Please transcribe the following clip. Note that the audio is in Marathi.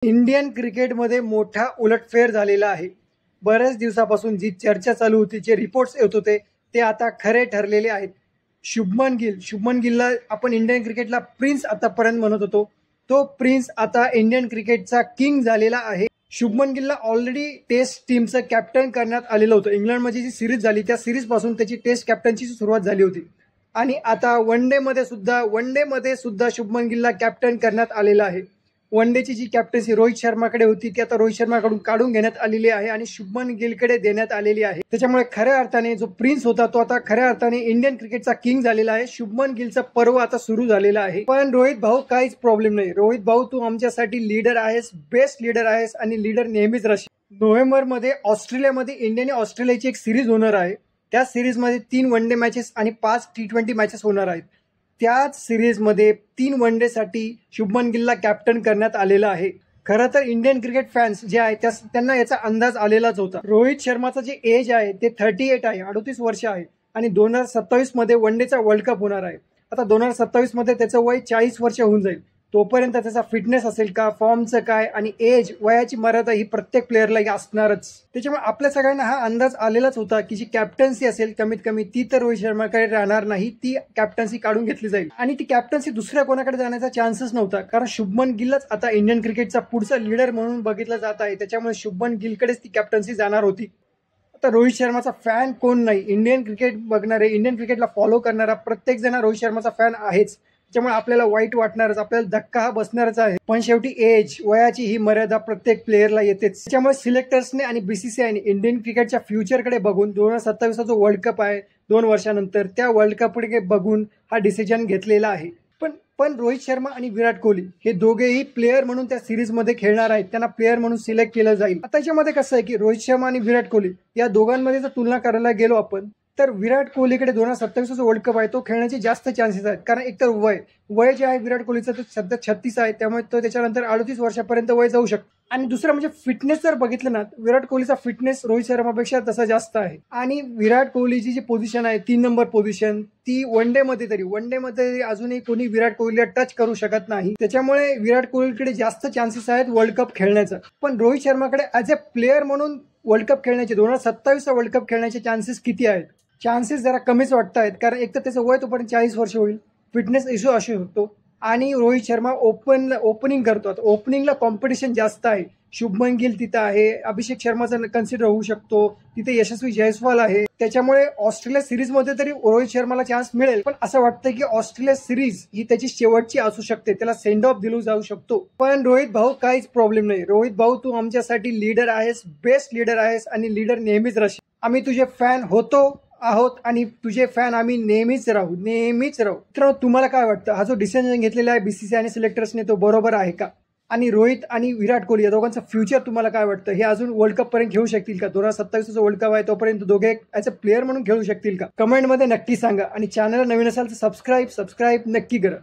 इंडियन क्रिकेटमध्ये मोठा उलटफेर झालेला आहे। बऱ्याच दिवसापासून जी चर्चा चालू होती, जे रिपोर्ट्स येत होते, ते आता खरे ठरलेले आहेत। शुभमन गिलला आपण इंडियन क्रिकेटला प्रिन्स आतापर्यंत म्हणत होतो, तो प्रिन्स आता इंडियन क्रिकेटचा किंग झालेला आहे। शुभमन गिलला ऑलरेडी टेस्ट टीमचं कॅप्टन करण्यात आलेलं होतं। इंग्लंडमध्ये जी सिरीज झाली, त्या सिरीजपासून त्याची टेस्ट कॅप्टनची सुरुवात झाली होती आणि आता वन डे मध्ये सुद्धा शुभमन गिलला कॅप्टन करण्यात आलेलं आहे। वन डेची जी कॅप्टन्सी रोहित शर्माकडे होती, ती आता रोहित शर्माकडून काढून घेण्यात आलेली आहे आणि शुभमन गिलकडे देण्यात आलेली आहे। त्याच्यामुळे खऱ्या अर्थाने जो प्रिन्स होता, तो आता खऱ्या अर्थाने इंडियन क्रिकेटचा किंग झालेला आहे। शुभमन गिलचा पर्व आता सुरू झालेला आहे। पण रोहित भाऊ, काहीच प्रॉब्लेम नाही। रोहित भाऊ, तू आमच्यासाठी लीडर आहेस, बेस्ट लीडर आहेस आणि लीडर नेहमीच राहशील। नोव्हेंबरमध्ये ऑस्ट्रेलियामध्ये इंडिया आणि ऑस्ट्रेलियाची एक सिरीज होणार आहे। त्या सिरीजमध्ये 3 वन डे मॅचेस आणि 5 T20 मॅचेस होणार आहेत। त्याच सिरीजमध्ये 3 वन डे साठी शुभमन गिलला कॅप्टन करण्यात आलेलं आहे। खरं तर इंडियन क्रिकेट फॅन्स जे आहेत, त्यांना याचा अंदाज आलेलाच होता। रोहित शर्माचं जे एज आहे ते 38 आहे, 38 वर्ष आहे आणि 2027 मध्ये वन डेचा वर्ल्ड कप होणार आहे। आता 2027 मध्ये त्याचं वय 40 वर्ष होऊन जाईल। तोपर्यंत त्याचा फिटनेस असेल का, फॉर्मचं काय आणि एज, वयाची मर्यादा ही प्रत्येक प्लेअरला असणारच। त्याच्यामुळे आपल्या सगळ्यांना हा अंदाज आलेलाच होता की जी कॅप्टन्सी असेल कमीत कमी ती तर रोहित शर्माकडे राहणार नाही, ती कॅप्टन्सी काढून घेतली जाईल आणि ती कॅप्टन्सी दुसऱ्या कोणाकडे जाण्याचा चान्सच नव्हता, कारण शुभमन गिलच आता इंडियन क्रिकेटचा पुढचा लीडर म्हणून बघितलं जात आहे। त्याच्यामुळे शुभमन गिलकडेच ती कॅप्टन्सी जाणार होती। आता रोहित शर्माचा फॅन कोण नाही, इंडियन क्रिकेट बघणारे, इंडियन क्रिकेटला फॉलो करणारा प्रत्येक जण रोहित शर्माचा फॅन आहेच। त्यामुळे आपल्याला वाईट वाटणारच, आपल्याला धक्का हा बसणारच आहे। पण शेवटी एज, वयाची ही मर्यादा प्रत्येक प्लेअरला येतेच। त्यामुळे सिलेक्टर्सने आणि बीसीसीआयने इंडियन क्रिकेटच्या फ्युचरकडे बघून 2027चा जो वर्ल्ड कप आहे 2 वर्षानंतर, त्या वर्ल्ड कपकडे बघून हा डिसिजन घेतलेला आहे। पण रोहित शर्मा आणि विराट कोहली हे दोघेही प्लेअर म्हणून त्या सिरीजमध्ये खेळणार आहेत, त्यांना प्लेअर म्हणून सिलेक्ट केलं जाईल। आता याच्यामध्ये कसं आहे की रोहित शर्मा आणि विराट कोहली या दोघांमध्ये जर तुलना करायला गेलो आपण, तर विराट कोहलीकडे 2027चा वर्ल्ड कप आहे तो खेळण्याचे जास्त चान्सेस आहेत। कारण एकतर वय जे आहे विराट कोहलीचं ते सध्या 36 आहे, त्यामुळे तो त्याच्यानंतर 38 वर्षापर्यंत वय जाऊ शकतो। आणि दुसरं म्हणजे फिटनेस जर बघितलं ना, विराट कोहलीचा फिटनेस रोहित शर्मापेक्षा तसा जास्त आहे। आणि विराट कोहलीची जी पोझिशन आहे 3 नंबर पोझिशन, ती वन डे मध्ये अजूनही कोणी विराट कोहलीला टच करू शकत नाही। त्याच्यामुळे विराट कोहलीकडे जास्त चान्सेस आहेत वर्ल्ड कप खेळण्याचा। पण रोहित शर्माकडे ॲज अ प्लेअर म्हणून वर्ल्ड कप खेळण्याचे, 2027चा वर्ल्ड कप खेळण्याचे चान्सेस किती आहेत? चान्सेस जरा कमीच वाटत आहेत, कारण एक तर त्याचं वय तोपर्यंत 40 वर्ष होईल, फिटनेस इश्यू असू शकतो आणि रोहित शर्मा ओपनिंग करतो। आता ओपनिंगला कॉम्पिटिशन जास्त आहे। शुभमन गिल तिथं आहे, अभिषेक शर्माचा कन्सिडर होऊ शकतो, तिथे यशस्वी जयस्वाल आहे। त्याच्यामुळे ऑस्ट्रेलिया सिरीजमध्ये तरी रोहित शर्माला चान्स मिळेल, पण असं वाटतं की ऑस्ट्रेलिया सिरीज ही त्याची शेवटची असू शकते, त्याला सेंड ऑफ दिला जाऊ शकतो। पण रोहित भाऊ, काहीच प्रॉब्लेम नाही। रोहित भाऊ, तू आमच्यासाठी लीडर आहेस, बेस्ट लीडर आहेस आणि लीडर नेहमीच राहशील। आम्ही तुझे फॅन आहोत आणि तुझे फॅन आम्ही नेहमीच राहू। मित्रांनो, तुम्हाला काय वाटतं, हा जो डिसिजन घेतलेला आहे बीसीसीआय आणि सिलेक्टर्सने, तो बरोबर आहे का? आणि रोहित आणि विराट कोहली या दोघांचं फ्युचर तुम्हाला काय वाटतं? हे अजून वर्ल्ड कप पर्यंत खेळू शकतील का? 2027चा वर्ल्ड कप आहे तोपर्यंत दोघे ॲज अ प्लेअर म्हणून खेळू शकतील का? कमेंटमध्ये नक्की सांगा आणि चॅनलला नवीन असाल तर सबस्क्राईब नक्की करा।